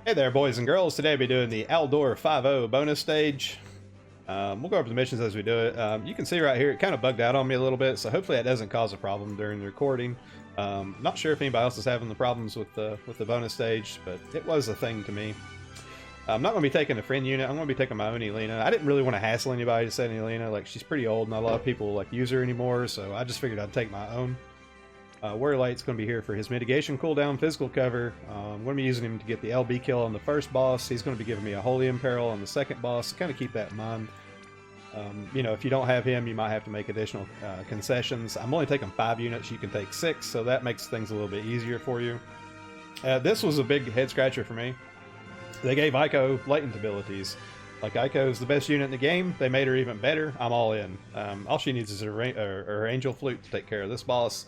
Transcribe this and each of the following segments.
Hey there, boys and girls. Today we'll be doing the Aldore 5.0 bonus stage. We'll go over the missions as we do it. You can see right here, it kind of bugged out on me a little bit, so hopefully that doesn't cause a problem during the recording. Not sure if anybody else is having the problems with the bonus stage, but it was a thing to me. I'm not going to be taking a friend unit. I'm going to be taking my own Elena. I didn't really want to hassle anybody to set an Elena. Like, she's pretty old, not a lot of people like use her anymore, so I just figured I'd take my own. Warrior Light's going to be here for his mitigation cooldown, physical cover. I'm going to be using him to get the LB kill on the first boss. He's going to be giving me a Holy Imperil on the second boss. Kind of keep that in mind. You know, if you don't have him, you might have to make additional concessions. I'm only taking 5 units. You can take 6, so that makes things a little bit easier for you. This was a big head scratcher for me. They gave Aiko latent abilities. Like, Aiko is the best unit in the game. They made her even better. I'm all in. All she needs is her Angel Flute to take care of this boss.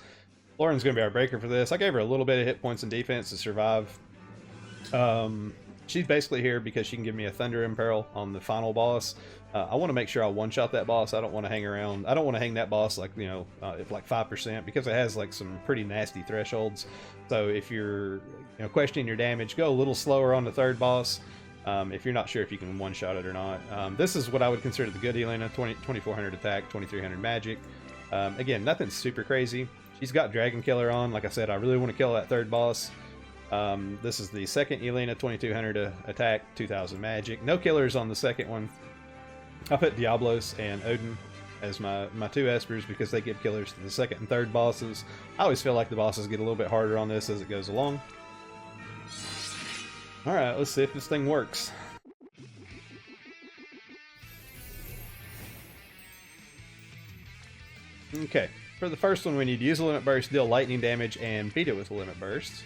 Lauren's going to be our breaker for this. I gave her a little bit of hit points and defense to survive. She's basically here because she can give me a Thunder Imperil on the final boss. I want to make sure I one-shot that boss. I don't want to hang around. I don't want to hang that boss like, you know, if like 5%, because it has like some pretty nasty thresholds. So if you're, you know, questioning your damage, go a little slower on the third boss. If you're not sure if you can one-shot it or not. This is what I would consider the good Elena. 2400 attack, 2300 magic. Again, nothing super crazy. She's got Dragon Killer on. Like I said, I really want to kill that third boss. This is the second Elena, 2200 attack, 2000 magic. No killers on the second one. I put Diablos and Odin as my 2 Espers because they give killers to the second and third bosses. I always feel like the bosses get a little bit harder on this as it goes along. Alright, let's see if this thing works. Okay. For the first one, we need to use a limit burst, deal lightning damage, and beat it with a limit burst.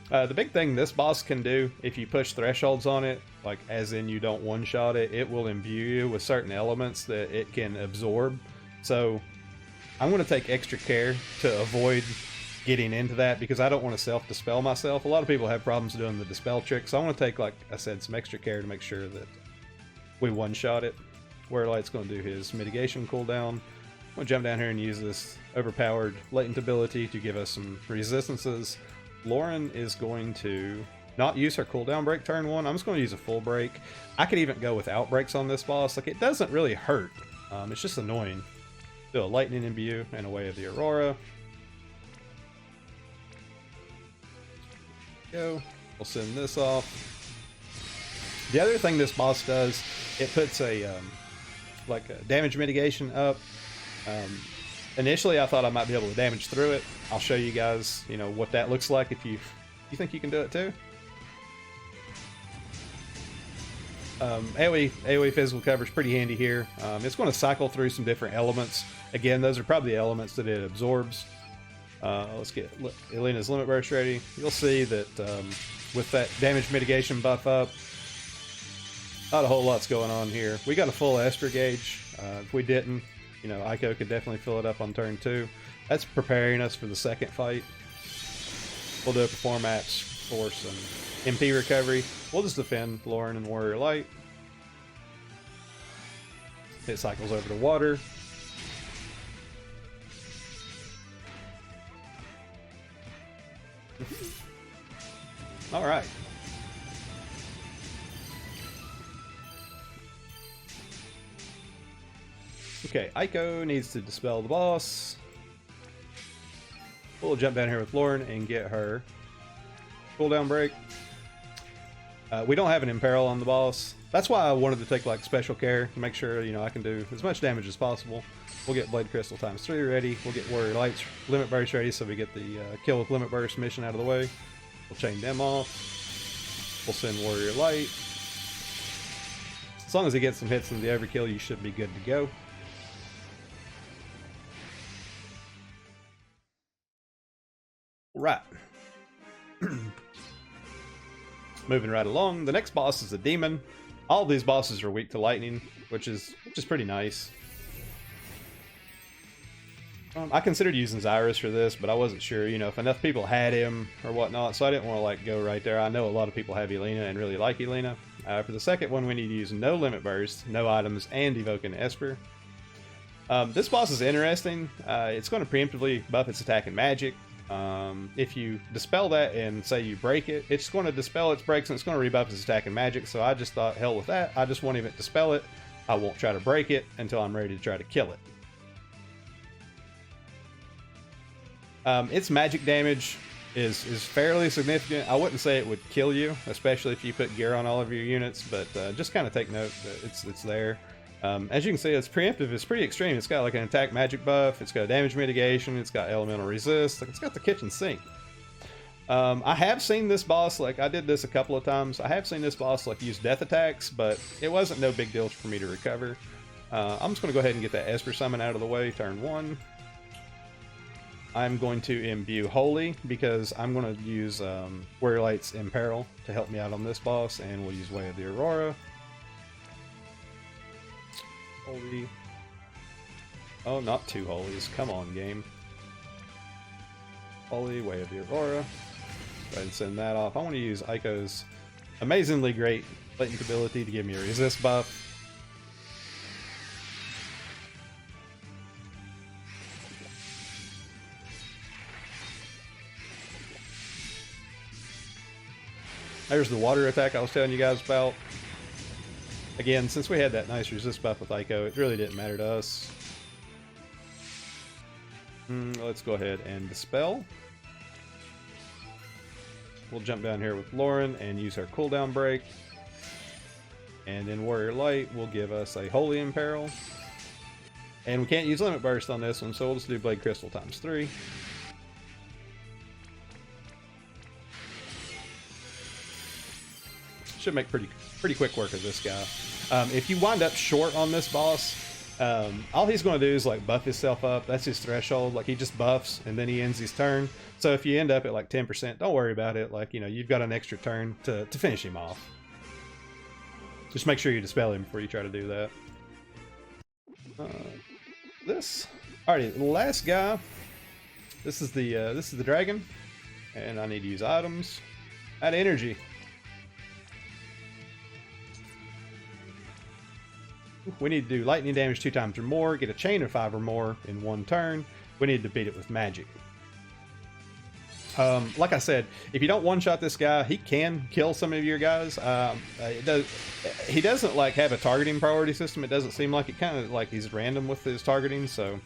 The big thing this boss can do, if you push thresholds on it, like as in you don't one-shot it, it will imbue you with certain elements that it can absorb. So I'm going to take extra care to avoid getting into that because I don't want to self-dispel myself. A lot of people have problems doing the dispel trick, so I want to take, like I said, some extra care to make sure that we one-shot it. Warrior Light's going to do his mitigation cooldown. I'm going to jump down here and use this overpowered latent ability to give us some resistances. Lauren is going to not use her cooldown break turn 1. I'm just going to use a full break. I could even go without breaks on this boss. Like, it doesn't really hurt. It's just annoying. Do a lightning imbue and a Way of the Aurora. Go. We'll send this off. The other thing this boss does, it puts a like a damage mitigation up. Initially I thought I might be able to damage through it. I'll show you guys, you know, what that looks like if you think you can do it too. AoE physical cover is pretty handy here. It's going to cycle through some different elements. Again, those are probably the elements that it absorbs. Let's get Elena's limit burst ready. You'll see that with that damage mitigation buff up, not a whole lot's going on here. We got a full Esper gauge. If we didn't, you know, Aiko could definitely fill it up on turn 2. That's preparing us for the second fight. We'll do a perform apps for some MP recovery. We'll just defend Lauren and Warrior Light. It cycles over to water. Alright. Okay, Aiko needs to dispel the boss. We'll jump down here with Lauren and get her cooldown break. We don't have an Imperil on the boss. That's why I wanted to take like special care to make sure, you know, I can do as much damage as possible. We'll get Blade Crystal ×3 ready. We'll get Warrior Light's Limit Burst ready so we get the kill with Limit Burst mission out of the way. We'll chain them off. We'll send Warrior Light. As long as he gets some hits in the overkill, you should be good to go. Right. Moving right along. The next boss is a demon. All these bosses are weak to lightning, which is pretty nice. I considered using Zyrus for this, but I wasn't sure, you know, if enough people had him or whatnot, so I didn't want to like go right there. I know a lot of people have Elena and really like Elena. For the second one, we need to use no limit burst, no items, and evoke an Esper. This boss is interesting. It's going to preemptively buff its attack and magic. If you dispel that and say you break it, it's going to dispel its breaks and it's going to rebuff its attack and magic. So I just thought, hell with that. I just won't even dispel it. I won't try to break it until I'm ready to try to kill it. Its magic damage is fairly significant. I wouldn't say it would kill you, especially if you put gear on all of your units, but just kind of take note that it's there. As you can see, its preemptive is pretty extreme. It's got like an attack magic buff, it's got damage mitigation, it's got elemental resist, like it's got the kitchen sink. I have seen this boss, like I did this a couple of times, I have seen this boss like use death attacks, but it wasn't no big deal for me to recover. I'm just going to go ahead and get that Esper Summon out of the way, turn 1. I'm going to imbue Holy because I'm going to use Warrior Light's Imperil to help me out on this boss, and we'll use Way of the Aurora. Holy. Oh, not 2 Holies. Come on, game. Holy, Way of the Aurora. Go ahead and send that off. I want to use Aiko's amazingly great latent ability to give me a resist buff. There's the water attack I was telling you guys about. Again, since we had that nice resist buff with Aiko, it really didn't matter to us. Let's go ahead and dispel. We'll jump down here with Lauren and use our cooldown break. And then Warrior Light will give us a Holy Imperil. And we can't use Limit Burst on this one, so we'll just do Blade Crystal times 3. Should make pretty quick work of this guy. If you wind up short on this boss, all he's going to do is like buff himself up. That's his threshold. Like he just buffs and then he ends his turn. So if you end up at like 10%, don't worry about it. Like, you know, you've got an extra turn to finish him off. Just make sure you dispel him before you try to do that. Alrighty, the last guy. This is the dragon, and I need to use items. Add energy. We need to do lightning damage 2 times or more, get a chain of 5 or more in 1 turn. We need to beat it with magic. Like I said, if you don't one-shot this guy, he can kill some of your guys. He doesn't like have a targeting priority system. It doesn't seem like it. Kind of like he's random with his targeting, so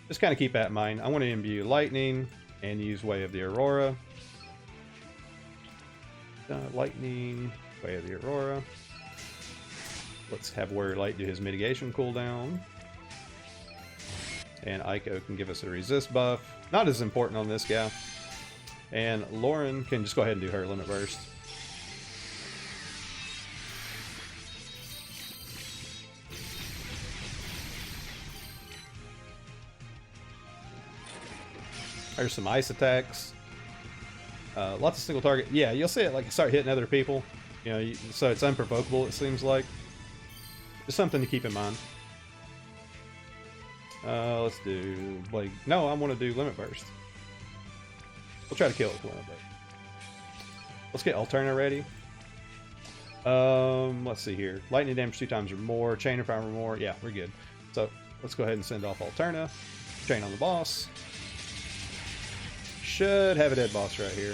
just kind of keep that in mind. I want to imbue lightning and use Way of the Aurora. Lightning, Way of the Aurora. Let's have Warrior Light do his mitigation cooldown. And Aiko can give us a resist buff. Not as important on this guy. And Lauren can just go ahead and do her Limit Burst. There's some ice attacks. Lots of single target. Yeah, you'll see it like start hitting other people. You know, so it's unprovocable, it seems like. Just something to keep in mind. Let's do Blade. No, I want to do Limit Burst. We'll try to kill it with Limit Burst. Let's get Alterna ready. Let's see here. Lightning damage 2 times or more. Chain of 5 or more. Yeah, we're good. So let's go ahead and send off Alterna. Chain on the boss. Should have a dead boss right here.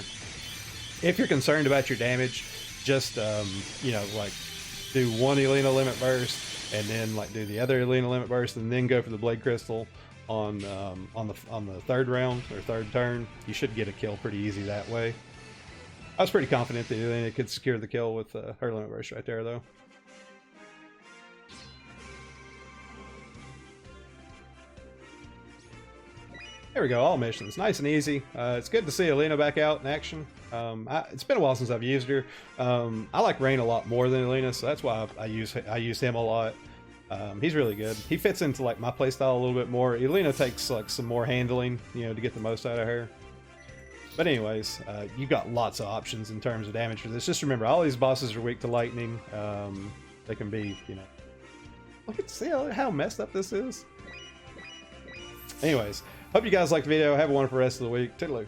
If you're concerned about your damage, just you know, like do 1 Elena Limit Burst and then like do the other Elena Limit Burst and then go for the Blade Crystal on the 3rd round or 3rd turn. You should get a kill pretty easy that way. I was pretty confident that Elena could secure the kill with her Limit Burst right there, though. There we go, all missions. Nice and easy. It's good to see Elena back out in action. It's been a while since I've used her. I like Rain a lot more than Elena, so that's why I use him a lot. He's really good. He fits into like my playstyle a little bit more. Elena takes like some more handling, you know, to get the most out of her. But anyways, you've got lots of options in terms of damage for this. Just remember, all these bosses are weak to lightning. They can be, you know... Look at, see how messed up this is? Anyways, hope you guys liked the video. Have a wonderful rest of the week. Toodaloo.